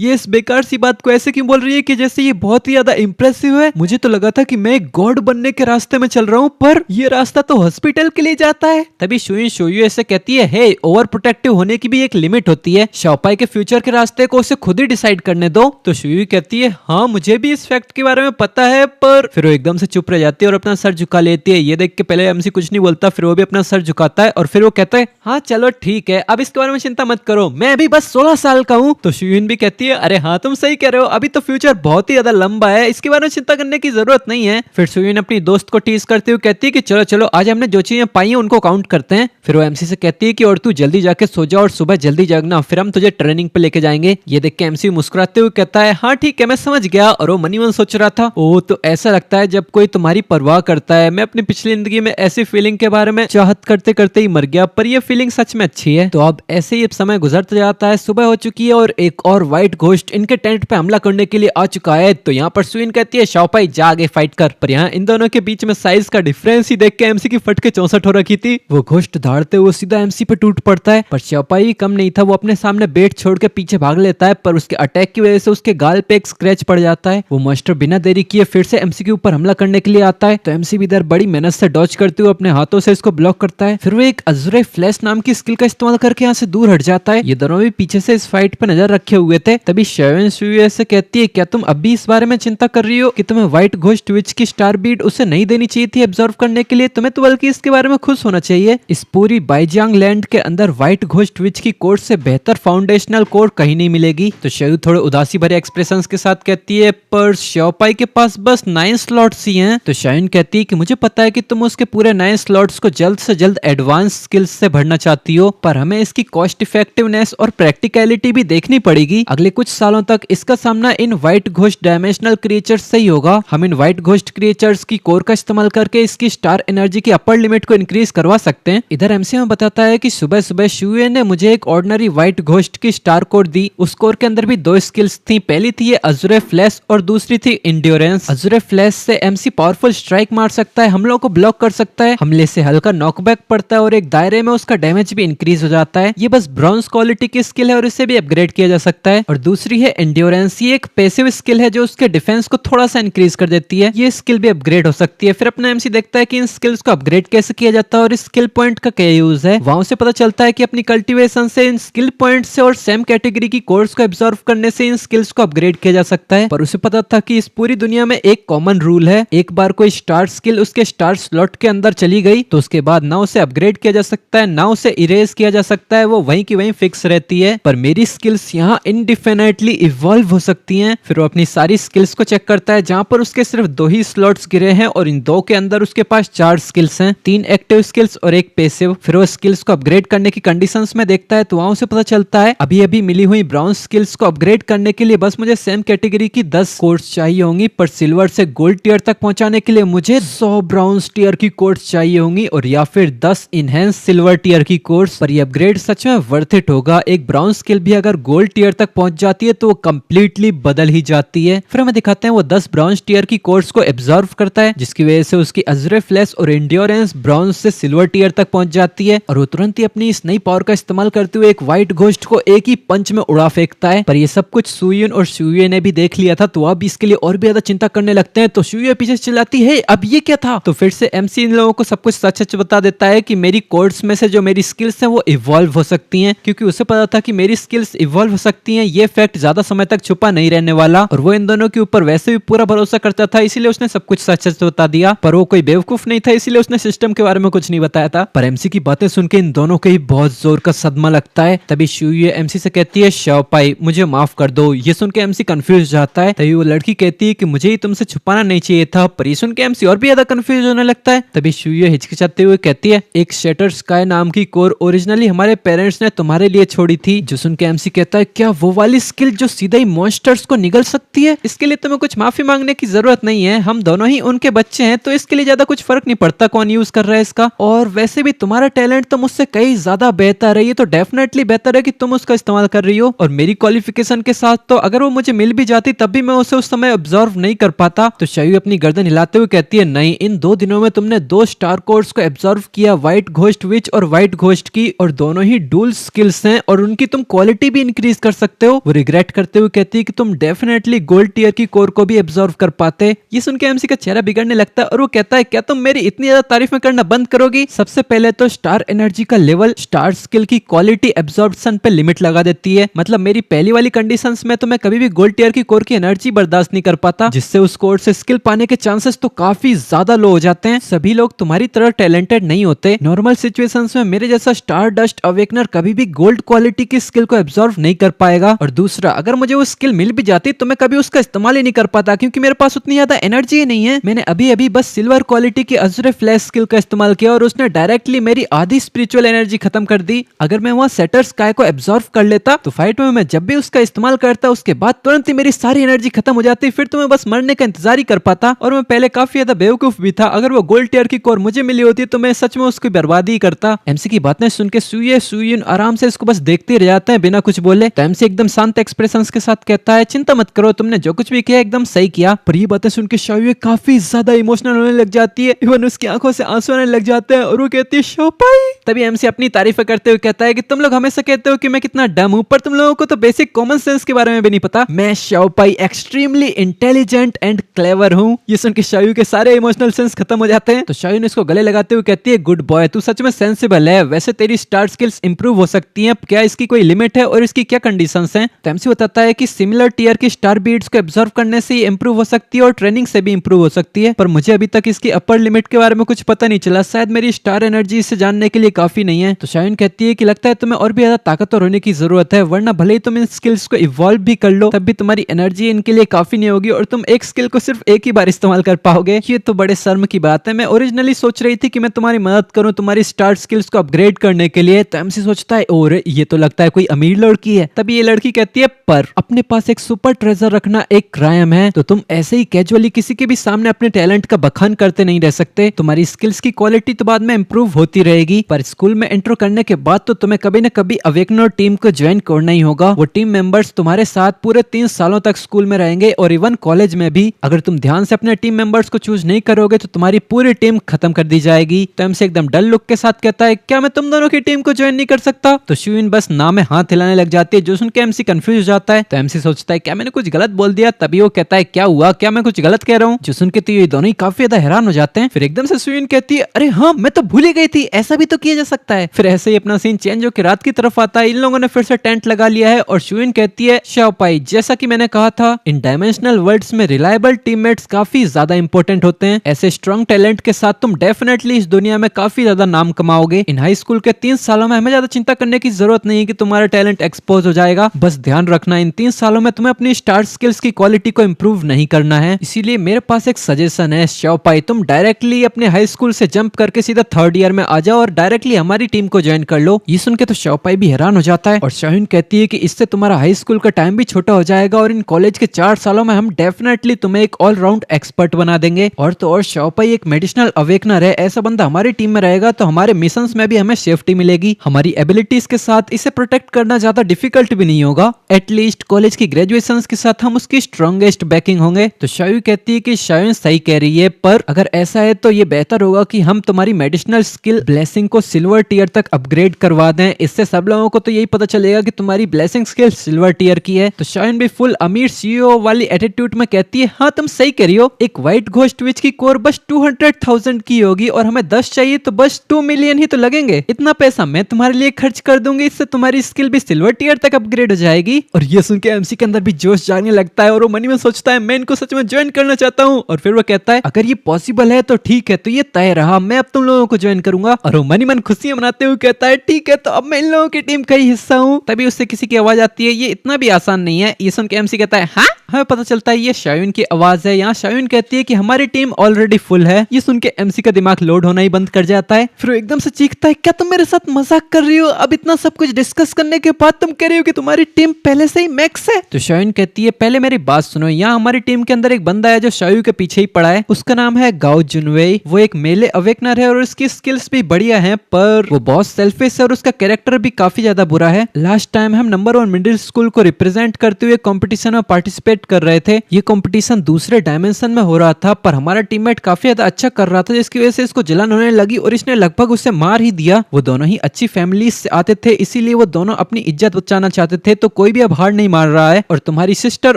ये इस बेकार सी बात को ऐसे क्यों बोल रही है कि जैसे ये बहुत ही ज्यादा इंप्रेसिव है। मुझे तो लगा था कि मैं गॉड बनने के रास्ते में चल रहा हूँ, पर ये रास्ता तो हॉस्पिटल के लिए जाता है। तभी शोयू ऐसे कहती है हे ओवर प्रोटेक्टिव होने की भी एक लिमिट होती है। शाओपाई के फ्यूचर के रास्ते को उसे खुद ही डिसाइड करने दो। तो शोयू कहती है हाँ मुझे भी इस फैक्ट के बारे में पता है, पर फिर वो एकदम से चुप रह जाती है और अपना सर झुका लेती है। ये देख के पहले एमसी कुछ नहीं बोलता, फिर वो भी अपना सर झुकाता है और फिर वो कहता है हाँ चलो ठीक है, अब इसके बारे में चिंता मत करो, मैं अभी बस 16 साल का हूँ। तो शोयू भी कहती है अरे हाँ तुम सही कह रहे हो, अभी तो फ्यूचर बहुत ही ज्यादा लंबा है, इसके बारे में चिंता करने की जरूरत नहीं है। फिर सुयुन अपनी दोस्त को टीज करते हुए कहती है कि चलो चलो आज हमने जो चीजें पाई हैं उनको काउंट करते हैं। फिर वो एमसी से कहती है कि और तू जल्दी जाके सो जा और सुबह जल्दी जागना, फिर हम तुझे ट्रेनिंग पे लेके जाएंगे। ये देख के एमसी मुस्कुराते हुए कहता है हाँ ठीक है मैं समझ गया। और वो मनी मन सोच रहा था ओ तो ऐसा लगता है जब कोई तुम्हारी परवाह करता है। मैं अपनी पिछली जिंदगी में ऐसी फीलिंग के बारे में चाहत करते करते ही मर गया, पर ये फीलिंग सच में अच्छी है। तो अब ऐसे ही समय गुजरता जाता है, सुबह हो चुकी है और एक और व्हाइट घोस्ट इनके टेंट पे हमला करने के लिए आ चुका है। तो यहाँ पर सुइन कहती है शाओपाई जा आगे फाइट कर, पर यहाँ इन दोनों के बीच में साइज का डिफरेंस ही देख के एमसी की फट के 64 हो रखी थी। वो घोस्ट धाड़ते हुए सीधा एमसी पे टूट पड़ता है, पर शाओपाई कम नहीं था, वो अपने सामने बेट छोड़ के पीछे भाग लेता है, पर उसके अटैक की वजह से उसके गाल पे एक स्क्रैच पड़ जाता है। वो मास्टर बिना देरी किए फिर से एमसी के ऊपर हमला करने के लिए आता है। तो एमसी भी इधर बड़ी मेहनत से डॉज करते हुए अपने हाथों से इसको ब्लॉक करता है। फिर वो एक अज़ुरे फ्लैश नाम की स्किल का इस्तेमाल करके यहाँ से दूर हट जाता है। ये दोनों भी पीछे से इस फाइट पे नजर रखे हुए थे। तभी शेवन शुए से कहती है क्या तुम अभी इस बारे में चिंता कर रही हो कि तुम्हें व्हाइट घोस्ट विच की स्टार बीट उसे नहीं देनी चाहिए थी एब्जॉर्व करने के लिए? तुम्हें तो बल्कि इसके बारे में खुश होना चाहिए। इस पूरी बाइजियांग लैंड के अंदर व्हाइट घोस्ट विच की कोर से बेहतर फाउंडेशनल कोर कहीं नहीं मिलेगी। तो शेयू थोड़े उदासी भरे एक्सप्रेशंस के साथ कहती है पर शाओपाई के पास बस 9 स्लॉट्स ही हैं। तो शाइन कहती है कि मुझे पता है कि तुम उसके पूरे 9 स्लॉट्स को जल्द से जल्द एडवांस स्किल्स से भरना चाहती हो, पर हमें इसकी कॉस्ट इफेक्टिवनेस और प्रैक्टिकलिटी भी देखनी पड़ेगी। अगले कुछ सालों तक इसका सामना इन व्हाइट घोस्ट डायमेंशनल क्रिएचर्स से ही होगा। हम इन व्हाइट घोस्ट क्रिएचर्स की कोर का इस्तेमाल करके इसकी स्टार एनर्जी की अपर लिमिट को इंक्रीज करवा सकते हैं। इधर एमसी में बताता है कि सुबह सुबह शुए ने मुझे एक ऑर्डिनरी व्हाइट घोस्ट की स्टार कोर दी। उस कोर के अंदर भी 2 स्किल्स थी, पहली थी ये अज़ुरे फ्लैश और दूसरी थी इंड्योरेंस। अज़ुरे फ्लैश से एमसी पावरफुल स्ट्राइक मार सकता है, हमलों को ब्लॉक कर सकता है, हमले से हल्का नॉकबैक पड़ता है और एक दायरे में उसका डैमेज भी इंक्रीज हो जाता है। ये बस ब्रॉन्ज क्वालिटी की स्किल है और इसे भी अपग्रेड किया जा सकता है। और दूसरी है एंड्योरेंस, ये एक पैसिव स्किल है जो उसके डिफेंस को थोड़ा सा इंक्रीज कर देती है। ये स्किल भी अपग्रेड हो सकती है। फिर अपना एमसी देखता है कि इन स्किल्स को अपग्रेड कैसे किया जाता है और इस स्किल पॉइंट का क्या यूज है। वहां से पता चलता है कि अपनी कल्टीवेशन से इन स्किल पॉइंट से और सेम कैटेगरी की कोर्स को एब्जॉर्व करने से इन स्किल्स को अपग्रेड किया जा सकता है। पर उसे पता था कि इस पूरी दुनिया में एक कॉमन रूल है, एक बार कोई स्टार स्किल उसके स्टार स्लॉट के अंदर चली गई तो उसके बाद ना उसे अपग्रेड किया जा सकता है ना उसे इरेज किया जा सकता है, वो वहीं की वहीं फिक्स रहती है। पर मेरी स्किल्स यहाँ इनडिफिनिटली इवॉल्व हो सकती हैं। फिर वो अपनी सारी स्किल्स को चेक करता है जहां पर उसके सिर्फ 2 ही स्लॉट्स गिरे हैं और इन 2 के अंदर उसके पास 4 स्किल्स हैं, 3 एक्टिव स्किल्स और 1 पैसिव। फिर वो स्किल्स को अपग्रेड करने की कंडीशंस में देखता है तो वहां उसे पता चलता है अभी अभी मिली हुई ब्राउन स्किल्स को अपग्रेड करने के लिए बस मुझे सेम कैटेगरी की 10 कोर्स चाहिए होंगी, पर सिल्वर से गोल्ड टियर तक पहुंचाने के लिए मुझे 100 ब्राउन्स टियर की कोर्स चाहिए होंगी और या फिर 10 इनहेंस सिल्वर टियर की कोर्स। पर ये अपग्रेड सच में वर्थ इट होगा। एक ब्राउन स्किल भी अगर गोल्ड टियर तक पहुंच जाती है तो वो कंप्लीटली बदल ही जाती है। फिर हमें दिखाते हैं वो 10 ब्राउन्स टियर की कोर्स को एब्जॉर्व करता है जिसकी वजह से उसकी अज़ुरे फ्लैश और एंड्योरेंस ब्राउन से सिल्वर टियर तक पहुंच जाती है और वो तुरंत ही अपनी इस नई पावर का इस्तेमाल करते हुए एक व्हाइट घोस्ट को एक ही पंच में उड़ा फेंकता है। पर ये सब कुछ सुयुन और शुए ने भी देख लिया था तो अब इसके लिए और भी ज्यादा चिंता करने लगते हैं। तो शुए पीछे चिल्लाती है अब ये क्या था? तो फिर से एमसी इन लोगों को सब कुछ सच सच बता देता है कि मेरी कोर्स में से जो मेरी स्किल्स हैं वो इवॉल्व हो सकती हैं, क्योंकि उसे पता था कि मेरी स्किल्स इवॉल्व हो सकती हैं। ये फैक्ट ज्यादा समय तक छुपा नहीं रहने वाला और वो इन दोनों के ऊपर वैसे भी पूरा भरोसा करता था, इसीलिए उसने सब कुछ सच सच बता दिया। पर वो कोई बेवकूफ नहीं था, इसीलिए उसने सिस्टम के बारे में कुछ नहीं बताया था। पर एमसी की बातें सुन के इन दोनों को ही बहुत जोर का सदमा लगता है। तभी शुए एमसी से कहती है शाओपाई मुझे माफ कर दो। ये सुन के एमसी कंफ्यूज जाता है। तभी वो लड़की कहती है कि मुझे ही तुमसे छुपाना नहीं चाहिए था। पर ये सुन के एमसी और भी ज्यादा कंफ्यूज होने लगता है। तभी शुए हिचकिचाते हुए कहती है एक शटर स्काई नाम की कोर ओरिजिनली हमारे पेरेंट्स ने तुम्हारे लिए छोड़ी थी। जो सुन के एमसी कहता है क्या वो वाली स्किल जो सीधा ही मॉन्स्टर्स को निगल सकती है? इसके लिए तुम्हें कुछ माफी मांगने की जरूरत नहीं है, हम दोनों ही उनके बच्चे हैं तो इसके लिए ज्यादा कुछ फर्क नहीं पड़ता कौन यूज कर रहा है इसका। और वैसे भी तुम्हारा टैलेंट तो मुझसे कई ज्यादा बेहतर है, ये तो डेफिनेटली बेहतर है कि तुम उसका इस्तेमाल कर रही हो। और मेरी क्वालिफिकेशन के साथ तो अगर वो मुझे मिल भी जाती तब भी मैं उसे उस समय ऑब्जर्व नहीं कर पाता। तो शायू अपनी गर्दन हिलाते हुए कहती है नहीं, इन 2 दिनों में तुमने 2 स्टार कोर्स को ऑब्जर्व किया, व्हाइट घोस्ट विच और व्हाइट घोस्ट की, और दोनों ही डुअल स्किल्स हैं और उनकी तुम क्वालिटी भी इंक्रीज कर सकते हो। वो रिग्रेट करते हुए कहती है कि तुम डेफिनेटली गोल्ड टियर की कोर को भी ऑब्जर्व कर पाते। ये सुन के एमसी का चेहरा बिगड़ने लगता है और वो कहता है क्या तुम मेरी इतनी ज्यादा तारीफें करना बंद करोगी? सबसे पहले तो स्टार एनर्जी का लेवल स्टार स्किल की क्वालिटी एब्जॉर्प्शन पे लिमिट लगा देती है। मतलब मेरी पहली वाली कंडीशंस में तो मैं कभी भी गोल्ड टियर की कोर की एनर्जी बर्दाश्त नहीं कर पाता, जिससे उस कोर से स्किल पाने के चांसेस तो काफी ज्यादा लो हो जाते हैं। सभी लोग तुम्हारी तरह टैलेंटेड नहीं होते। नॉर्मल सिचुएशंस में मेरे जैसा स्टार डस्ट अवेकनर कभी भी गोल्ड क्वालिटी की स्किल को एब्जॉर्व नहीं कर पाएगा। जाएगा, और दूसरा अगर मुझे वो स्किल मिल भी जाती तो मैं कभी उसका इस्तेमाल ही नहीं कर पाता क्योंकि मेरे पास उतनी ज्यादा एनर्जी ही नहीं है। मैंने अभी अभी बस सिल्वर क्वालिटी की अज़ुरे फ्लैश स्किल का इस्तेमाल किया और उसने डायरेक्टली मेरी आधी स्पिरिचुअल एनर्जी खत्म कर दी। अगर मैं वहाँ सेटर स्काई को एब्जॉर्व कर लेता तो फाइट में मैं जब भी उसका इस्तेमाल करता उसके बाद तुरंत ही मेरी सारी एनर्जी खत्म हो जाती, फिर तो मैं बस मरने का इंतजार ही कर पाता। और मैं पहले काफी ज्यादा बेवकूफ भी था, अगर वो गोल्ड टियर की कोर मुझे मिली होती तो मैं सच में उसकी बर्बादी ही करता। एमसी की बातें सुन के सुयुन आराम से इसको बस देखते रह जाते हैं बिना कुछ बोले। तो एमसी एकदम शांत एक्सप्रेशन के साथ कहता है, चिंता मत करो, तुमने जो कुछ भी किया एकदम सही किया। पर ये बातें सुन के शाओ काफी ज्यादा इमोशनल होने लग जाती है, इवन उसकी आंखों से आंसू आने लग जाते हैं और वो कहती है शोपाई। तभी एमसी अपनी तारीफ करते हुए कहता है कि तुम लोग हमेशा कहते हो कि मैं कितना डम हूं, पर तुम लोगों को तो बेसिक कॉमन सेंस के बारे में भी नहीं पता। मैं शाओपाई एक्सट्रीमली इंटेलिजेंट एंड क्लेवर हूं। ये सुन के शायू के सारे इमोशनल सेंस खत्म हो जाते हैं। तो शायू ने इसको गले लगाते हुए कहती है, गुड बॉय, तू सच में सेंसिबल है। वैसे तेरी स्टार स्किल्स इंप्रूव हो सकती हैं, क्या इसकी कोई लिमिट है और इसकी क्या कंडीशंस हैं? तो एमसी बताता है कि सिमिलर टीयर की स्टार बीड्स को एब्जॉर्व करने से इंप्रूव हो सकती है और ट्रेनिंग से भी इंप्रूव हो सकती है, पर मुझे अभी तक इसकी अपर लिमिट के बारे में कुछ पता नहीं चला। शायद मेरी स्टार एनर्जी इसे जानने के लिए काफी नहीं है। तो शायन कहती है कि लगता है तुम्हें और भी ज्यादा ताकतवर होने की जरूरत है, वरना भले ही तुम इन स्किल्स को इवॉल्व भी कर लो तब भी तुम्हारी एनर्जी इनके लिए काफी नहीं होगी और तुम एक स्किल को सिर्फ एक ही बार इस्तेमाल कर पाओगे। ये तो बड़े शर्म की बात है। मैं ओरिजिनली सोच रही थी कि मैं तुम्हारी मदद करूं तुम्हारी स्टार स्किल्स को अपग्रेड करने के लिए। तो एमसी सोचता है, और ये तो लगता है कोई अमीर लड़की है। तभी ये लड़की कहती है, पर अपने पास एक सुपर ट्रेजर रखना एक क्राइम है, तो तुम ऐसे ही कैजुअली किसी के भी सामने अपने टैलेंट का बखान करते नहीं रह सकते। तुम्हारी स्किल्स की क्वालिटी तो बाद में इंप्रूव होती रहेगी, पर स्कूल में एंटर करने के बाद तो तुम्हें कभी न कभी अवेकनर टीम को ज्वाइन करना ही होगा। वो टीम मेंबर्स तुम्हारे साथ पूरे 3 सालों तक स्कूल में रहेंगे और इवन कॉलेज में भी। अगर तुम ध्यान से अपने टीम मेंबर्स को चूज नहीं करोगे तो तुम्हारी पूरी टीम खत्म कर दी जाएगी। तो एमसी एकदम डल लुक के साथ कहता है, क्या मैं तुम दोनों की टीम को ज्वाइन नहीं कर सकता? तो शुइन बस ना में हाथ हिलाने लग जाती है, जो सुन के एमसी कंफ्यूज हो जाता है। तो एमसी सोचता है, क्या मैंने कुछ गलत बोल दिया? तभी वो कहता है, क्या हुआ, क्या मैं कुछ गलत कह रहा हूँ? जो सुन के तो ये दोनों ही काफी ज्यादा हैरान हो जाते हैं। फिर एकदम से शुइन कहती है, अरे हाँ, मैं तो भूल ही गई थी, ऐसा भी तो किया जा सकता है। फिर ऐसे ही अपना सीन चेंज होकर रात की तरफ आता है। इन लोगों ने फिर से टेंट लगा लिया है और शुइन कहती है, शाओपाई, जैसा कि मैंने कहा था, इन डायमेंशनल वर्ल्ड्स में रिलायबल टीममेट्स काफी ज्यादा इंपॉर्टेंट होते हैं। ऐसे स्ट्रॉन्ग टैलेंट के साथ तुम डेफिनेटली इस दुनिया में काफी ज्यादा नाम कमाओगे। इन हाई स्कूल के 3 सालों में हमें ज्यादा चिंता करने की जरूरत नहीं है कि तुम्हारा टैलेंट एक्सपोज हो जाएगा। बस ध्यान रखना, इन 3 सालों में तुम्हें अपनी स्टार स्किल्स की क्वालिटी को इंप्रूव नहीं करना है। इसीलिए मेरे पास एक सजेशन है, शाओपाई, तुम डायरेक्टली अपने हाई स्कूल से जंप करके सीधा 3rd ईयर में आ जाओ और डायरेक्टली हमारी टीम को ज्वाइन कर लो। ये सुन के तो शाओपाई भी हैरान हो जाता है और शाहीन कहती है कि इससे तुम्हारा हाई स्कूल का टाइम भी छोटा हो जाएगा और इन कॉलेज के 4 सालों में हम डेफिनेटली तुम्हें एक ऑलराउंड एक्सपर्ट बना देंगे। और तो और शाओपाई एक मेडिसिनल अवेकनर है, ऐसा बंदा हमारी टीम में रहेगा तो हमारे मिशंस में भी हमें सेफ्टी मिलेगी। हमारी एबिलिटीज के साथ इसे प्रोटेक्ट करना ज्यादा डिफिकल्ट भी नहीं होगा। एटलीस्ट कॉलेज की ग्रेजुएशन के साथ हम उसकी स्ट्रॉन्गेस्ट बैकिंग होंगे। तो शायू कहती है कि शायन सही कह रही है, पर अगर ऐसा है तो ये बेहतर होगा कि हम तुम्हारी मेडिसिनल स्किल ब्लेसिंग को सिल्वर टीयर तक अपग्रेड करवा दें। इससे सब लोगों को तो यही पता चलेगा कि तुम्हारी ब्लेसिंग स्किल सिल्वर टीयर की है। तो शायन भी फुल अमीर सीईओ वाली एटीट्यूड में कहती है, हाँ तुम सही कह रही हो, एक व्हाइट घोस्ट विच की कोर बस 200,000 की होगी और हमें 10 चाहिए तो बस 2 मिलियन ही तो लगेंगे। इतना पैसा मैं तुम्हारे लिए खर्च कर दूंगी, इससे तुम्हारी स्किल भी सिल्वर टीयर तक अपग्रेड हो जाएगी। और ये सुन के एमसी के अंदर भी जोश जागने लगता है और वो मनी में सोचता है, मैं इनको सच में ज्वाइन करना चाहता हूँ। और फिर वो कहता है, अगर ये पॉसिबल है तो ठीक है, तो ये तय रहा, मैं अब तुम लोगों को ज्वाइन करूंगा। और वो मनी मन खुशियां मनाते हुए कहता है, ठीक है, तो अब मैं इन लोगों की टीम का ही हिस्सा हूँ। तभी उससे किसी की आवाज आती है, ये इतना भी आसान नहीं है। ये सुन के एमसी कहता है, हाँ, हमें पता चलता है ये शायून की आवाज है। यहाँ शायून कहती है कि हमारी टीम ऑलरेडी फुल है। ये सुन के एमसी का दिमाग लोड होना ही बंद कर जाता है। फिर वो एकदम से चीखता है, क्या तुम मेरे साथ मजाक कर रही हो? अब इतना सब कुछ डिस्कस करने के बाद तुम कह रही हो कि तुम्हारी टीम पहले से ही मैक्स है? तो शायून कहती है, पहले मेरी बात सुनो, यहाँ हमारी टीम के अंदर एक बंदा है जो शायू के पीछे ही पड़ा है। उसका नाम है गाओ जुनवेई। वो एक मेले अवेकनर है और उसकी स्किल्स भी बढ़िया है, पर वो बहुत सेल्फिश है और उसका कैरेक्टर भी काफी ज्यादा बुरा है। लास्ट टाइम हम नंबर 1 मिडिल स्कूल को रिप्रेजेंट करते हुए कंपटीशन में पार्टिसिपेट कर रहे थे। ये कंपटीशन दूसरे डायमेंशन में हो रहा था, पर हमारा टीममेट काफी ज्यादा अच्छा कर रहा था, जिसकी वजह से इसको जलन होने लगी और इसने लगभग उसे मार ही दिया। वो दोनों ही अच्छी फैमिली से आते थे, इसीलिए वो दोनों अपनी इज्जत बचाना चाहते थे, तो कोई भी अब हार नहीं मार रहा है। और तुम्हारी सिस्टर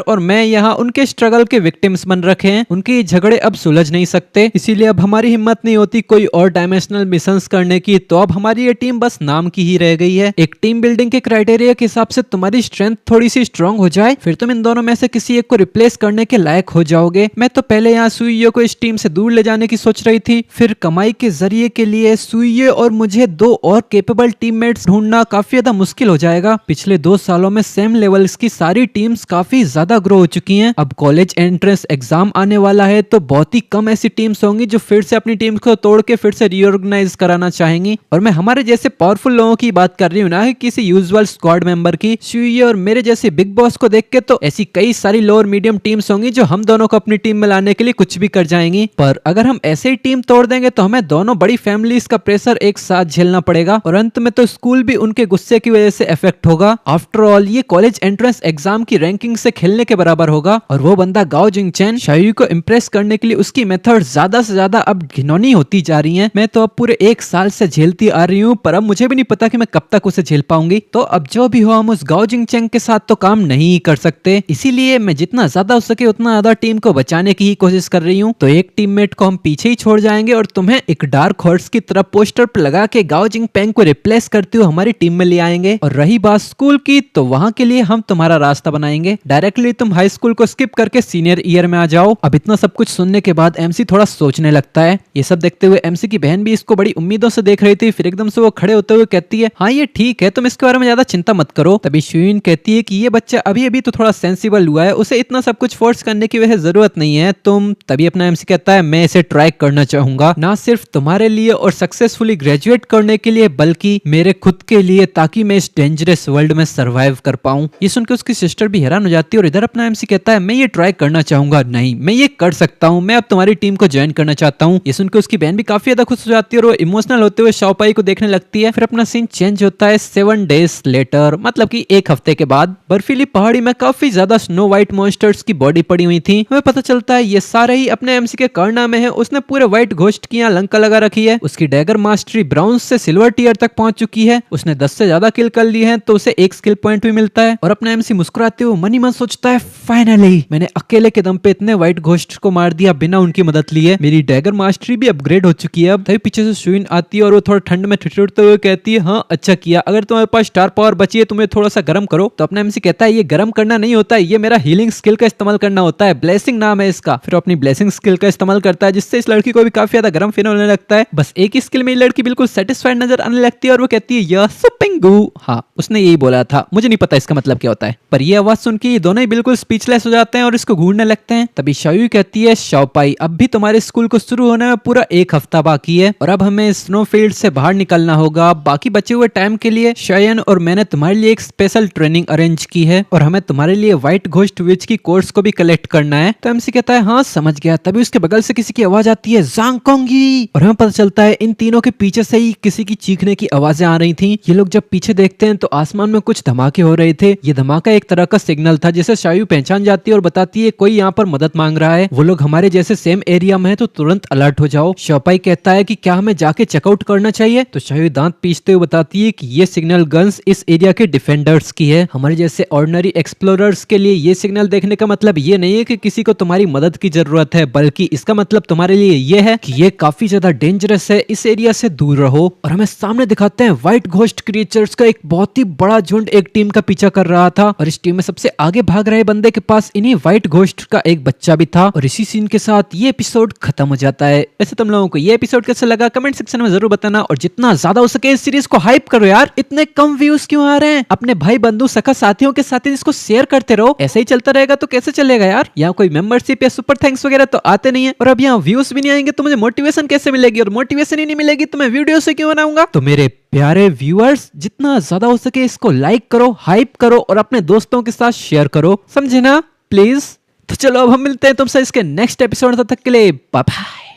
और मैं यहाँ उनके स्ट्रगल के विक्टिम्स बन रखे हैं। उनके झगड़े अब सुलझ नहीं सकते, इसीलिए अब हमारी हिम्मत नहीं होती कोई और डायमेंशनल मिशंस करने की। तो अब हमारी ये टीम बस नाम की ही रह गई है। एक टीम बिल्डिंग के क्राइटेरिया के हिसाब से तुम्हारी स्ट्रेंथ थोड़ी सी स्ट्रांग हो जाए, फिर तुम इन दोनों में से किसी किसी एक को रिप्लेस करने के लायक हो जाओगे। मैं तो पहले यहाँ सुइयो को इस टीम से दूर ले जाने की सोच रही थी, फिर कमाई के जरिए के लिए सुइयो और मुझे 2 और केपेबल टीममेट्स ढूंढना काफी ज्यादा मुश्किल हो जाएगा। पिछले 2 सालों में सेम लेवल्स की सारी टीम्स काफी ज्यादा ग्रो हो चुकी हैं। अब कॉलेज एंट्रेंस एग्जाम आने वाला है तो बहुत ही कम ऐसी टीम्स होंगी जो फिर से अपनी टीम को तोड़ के फिर से रीऑर्गेनाइज कराना चाहेंगी। और मैं हमारे जैसे पावरफुल लोगों की बात कर रही हूँ ना, किसी यूजुअल स्क्वाड मेंबर की। सुइयो और मेरे जैसे बिग बॉस को देख के तो ऐसी कई सारी लोअर मीडियम टीम्स होंगी जो हम दोनों को अपनी टीम में लाने के लिए कुछ भी कर जाएंगी। पर अगर हम ऐसे ही टीम तोड़ देंगे तो हमें दोनों बड़ी फैमिलीज का प्रेशर एक साथ झेलना पड़ेगा और अंत में तो स्कूल भी उनके गुस्से की वजह से इफेक्ट होगा। आफ्टर ऑल ये कॉलेज एंट्रेंस एग्जाम की रैंकिंग से खेलने के बराबर होगा और वो बंदा गाओ जिंगचैन, शायू को इम्प्रेस करने के लिए उसकी मेथड ज्यादा से ज्यादा अब घिनौनी होती जा रही है। मैं तो अब पूरे 1 साल से झेलती आ रही हूँ, पर अब मुझे भी नहीं पता कि मैं कब तक उसे झेल पाऊंगी। तो अब जो भी हो, हम उस गाओ जिंगचैन के साथ तो काम नहीं कर सकते, इसीलिए मैं जितना ज्यादा हो सके उतना ज्यादा टीम को बचाने की ही कोशिश कर रही हूँ। तो एक टीममेट को हम पीछे ही छोड़ जाएंगे और तुम्हें एक डार्क हॉर्स की तरफ पोस्टर पर लगा के गाओ जिंगपेंग को रिप्लेस करते हुए हमारी टीम में ले आएंगे। और रही बात स्कूल की, तो वहाँ के लिए हम तुम्हारा रास्ता बनाएंगे। डायरेक्टली तुम हाई स्कूल को स्किप करके सीनियर ईयर में आ जाओ। अब इतना सब कुछ सुनने के बाद एमसी थोड़ा सोचने लगता है। ये सब देखते हुए एमसी की बहन भी इसको बड़ी उम्मीदों से देख रही थी। फिर एकदम से वो खड़े होते हुए कहती है, हाँ ये ठीक है, तुम इसके बारे में ज्यादा चिंता मत करो। तभी शुइन कहती है कि ये बच्चा अभी अभी तो थोड़ा सेंसिबल हुआ है, उसे इतना सब कुछ फोर्स करने की वजह जरूरत नहीं है। तुम तभी अपना एमसी कहता है, मैं इसे ट्राई करना चाहूंगा, ना सिर्फ तुम्हारे लिए और सक्सेसफुली ग्रेजुएट करने के लिए बल्कि मेरे खुद के लिए, ताकि मैं इस डेंजरस वर्ल्ड में सरवाइव कर पाऊं। ये सुनकर उसकी सिस्टर भी हैरान हो जाती है और इधर अपना एमसी कहता है, मैं ये ट्राई करना चाहूंगा, नहीं मैं ये कर सकता हूँ, मैं अब तुम्हारी टीम को ज्वाइन करना चाहता हूँ। ये सुनकर उसकी बहन भी काफी ज्यादा खुश हो जाती है और वो इमोशनल होते हुए शाओपाई को देखने लगती है। फिर अपना सीन चेंज होता है 7 डेज लेटर, मतलब कि 1 हफ्ते के बाद। बर्फीली पहाड़ी में काफी ज्यादा स्नो व्हाइट मॉन्स्टर्स की बॉडी पड़ी हुई थी। हमें पता चलता है ये सारे ही अपने एमसी के कारनामे है। उसने पूरे व्हाइट घोस्ट की यहाँ लंका लगा रखी है। उसकी डैगर मास्टरी ब्राउन्स से सिल्वर टियर तक पहुंच चुकी है। उसने 10 से ज्यादा किल कर ली है तो उसे 1 स्किल पॉइंट भी मिलता है। और अपना एमसी मुस्कुराते हुए मन ही मन सोचता है, फाइनली मैंने अकेले के दम पे इतने व्हाइट घोस्ट को मार दिया बिना उनकी मदद लिए। मेरी डैगर मास्टरी भी अपग्रेड हो चुकी है। अब तभी पीछे से शुइन आती है और वो थोड़ा ठंड में ठिठुरते हुए कहती है, हाँ अच्छा किया, अगर तुम्हारे पास स्टार पावर बची है तुम्हें थोड़ा सा गर्म करो। तो अपना एमसी कहता है, ये गर्म करना नहीं होता है, ये मेरा हीलिंग स्किल का इस्तेमाल करना होता है, ब्लेसिंग नाम है इसका। फिर अपनी ब्लेसिंग स्किल का इस्तेमाल करता है जिससे इस लड़की को भी काफी ज्यादा गर्म फील होने लगता है। बस एक ही स्किल में लड़की बिल्कुल सेटिस्फाइड नजर आने लगती है और वो कहती है, यह सुपिंगू। हाँ उसने यही बोला था, मुझे नहीं पता इसका मतलब क्या होता है। पर ये आवाज सुन के ये दोनों ही बिल्कुल स्पीचलेस हो जाते हैं और इसको घूरने लगते हैं। तभी शायू कहती है, शाओपाई अब भी तुम्हारे स्कूल को शुरू होने में पूरा 1 हफ्ता बाकी है और अब हमें स्नो फील्ड से बाहर निकलना होगा। बाकी बचे हुए टाइम के लिए शायन और मैंने तुम्हारे लिए एक स्पेशल ट्रेनिंग अरेंज की है और हमें तुम्हारे लिए व्हाइट घोस्ट विच की कोर्स को भी कलेक्ट करना है। तो एमसी कहता है, हाँ समझ गया। तभी उसके बगल से किसी की आवाज आती है, ज़ांगकोंगी। और हमें पता चलता है इन तीनों के पीछे से ही किसी की चीखने की आवाजें आ रही थी। ये लोग जब पीछे देखते हैं तो आसमान में कुछ धमाके हो रहे थे। ये धमाका एक तरह का सिग्नल था जिसे शायू पहचान जाती है और बताती है, कोई यहाँ पर मदद मांग रहा है, वो लोग हमारे जैसे सेम एरिया में है तो तुरंत अलर्ट हो जाओ। शाओपाई कहता है कि क्या हमें जाके चेकआउट करना चाहिए। तो शायू दांत पीसते हुए बताती है कि ये सिग्नल गन्स इस एरिया के डिफेंडर्स की है। हमारे जैसे ऑर्डिनरी एक्सप्लोरर्स के लिए ये सिग्नल देखने का मतलब ये नहीं है कि किसी को तुम्हारी मदद की जरूरत है, बल्कि इसका मतलब तुम्हारे लिए ये है कि ये काफी ज्यादा डेंजरस है, इस एरिया से दूर रहो। और हमें सामने दिखाते हैं व्हाइट घोस्ट क्रिएचर्स का एक बहुत ही बड़ा झुंड एक टीम का पीछा कर रहा था और इस टीम में सबसे आगे भाग रहे बंदे के पास इन्हीं व्हाइट घोस्ट का एक बच्चा भी था। और इसी सीन के साथ ये एपिसोड खत्म हो जाता है। वैसे तुम लोगों को ये एपिसोड कैसा लगा कमेंट सेक्शन में जरूर बताना और जितना ज्यादा हो सके इस सीरीज को हाइप करो यार। इतने कम व्यूज क्यों आ रहे हैं? अपने भाई बंधु सखा साथियों के साथ इसको शेयर करते रहो। ऐसे ही चलता रहेगा तो कैसे चलेगा यार। यहाँ कोई मेंबरशिप या सुपर थैंक्स वगैरह तो आते नहीं है और अब यहाँ व्यूज भी नहीं आएंगे तो मुझे मोटिवेशन कैसे मिलेगी, और मोटिवेशन ही नहीं मिलेगी तो मैं वीडियो से क्यों बनाऊंगा। तो मेरे प्यारे व्यूअर्स जितना ज्यादा हो सके इसको लाइक करो, हाइप करो और अपने दोस्तों के साथ शेयर करो, समझे ना प्लीज। तो चलो अब हम मिलते हैं तुमसे इसके नेक्स्ट एपिसोड, तब तक के लिए बाय बाय।